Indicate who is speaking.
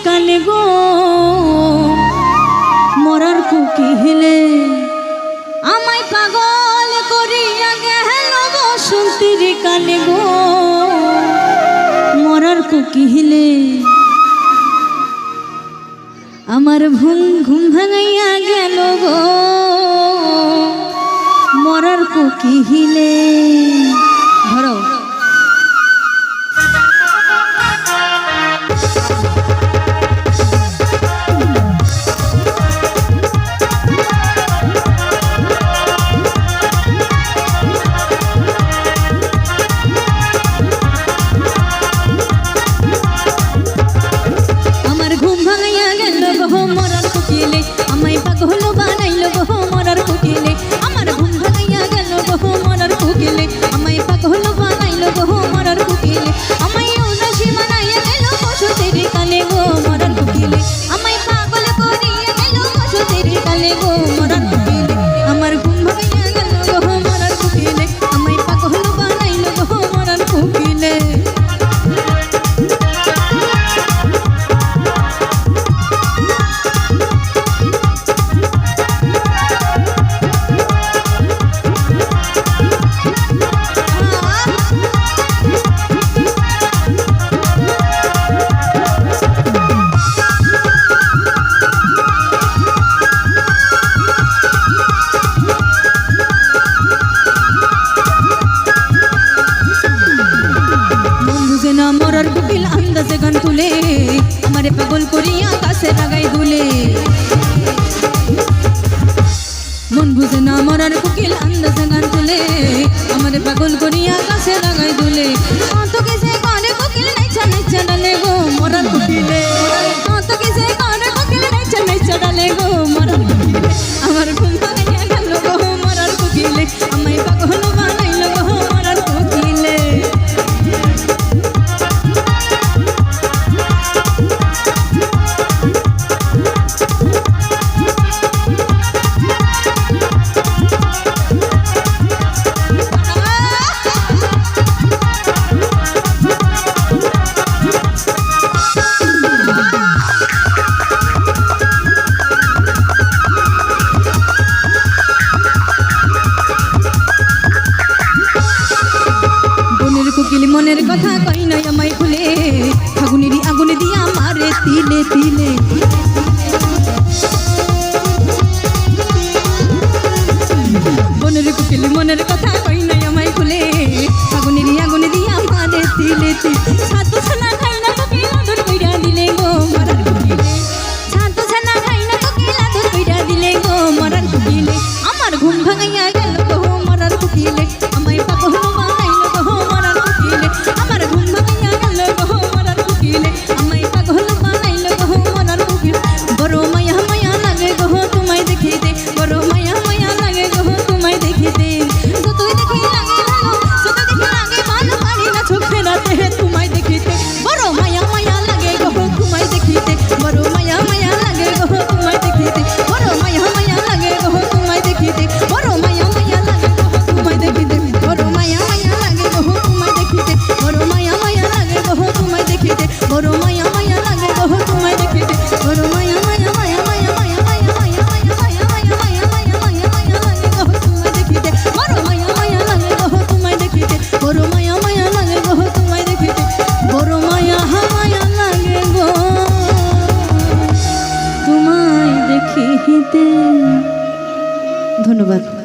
Speaker 1: কানে গো মরার কোকিলে আমায় পাগল করিয়া গেল বসন্তীর কানে গো মরার কোকিলে আমার ঘুম ভাঙাইয়া গেল গো মরার কোকিলে। ধরো মরার কোকিল আন্দাজে গান তুলে আমারে পাগল করিয়া কাছে লাগাই দুলে মন বুঝে না মরার কোকিল আন্দাজে গান তুলে আমারে পাগল করিয়া কাছে লাগাই দুলে অত কিসে করে কোকিল নাইচা নাইচা ডালে গো মরার কোকিলে অত কিসে করে কোকিল নাইচা নাইচা ডালে গো মরার কোকিলে আমার ঘুম ভাঙিয়া গেল গো মরার কোকিলে আমায় পাগল বানাইল গো মরার কোকিলে। মনের কথা কই নাই আমায় খুলে ফাগুনেরই আগুনে দিয়া মারে তিলে তিলে মনের কোকিল মনের কথা কই নাই আমায় খুলে ফাগুনেরই আগুনে দিয়া মারে তিলে তিলে ছাতু ছানা খাই না কোকিল আদর কইরা দিলে গো মরার কোকিলে ছাতু ছানা খাই না কোকিল আদর কইরা দিলে গো মরার কোকিলে আমার ঘুম ভাঙাইয়া গেল গো মরার কোকিলে আমায় পাগল বানাইল গো মরার কোকিলে আমার ঘুম ভাঙাইয়া গেল গো মরার কোকিলে আমায় পাগল বানাইল গো মরার কোকিলে বড় মায়া মায়া লাগে গো তোমায় দেখিতে বড় মায়া মায়া লাগে গো তোমায় দেখিতে যতই দেখি লাগে ভালো যতই দেখি লাগে ভালো পারি না চোখ ফেরাতে তোমায় দেখিতে বড় মায়া মায়া লাগে গো তোমায় দেখিতে বড় মায়া মায়া লাগে গো তোমায় দেখিতে বড় মায়া মায়া লাগে গো তোমায় দেখিতে বড় মায়া মায়া লাগে গো তোমায় দেখিতে বড় মায়া মায়া লাগে গো তোমায় দেখিতে বড় মায়া মায়া লাগে গো তোমায় দেখিতে বড় মায়া মায়া লাগে গো তোমায় দেখিতে বড় মায়া মায়া মায়া মায়া মায়া মায়া মায়া মায়া মায়া মায়া মায়া মায়া মায়া লাগে গো তোমায় দেখিতে বড় মায়া মায়া লাগে গো তোমায় দেখিতে বড় মায়া মায়া লাগে গো তোমায় দেখিতে বড় মায়া মায়া লাগে গো তোমায় দেখিতে। ধন্যবাদ।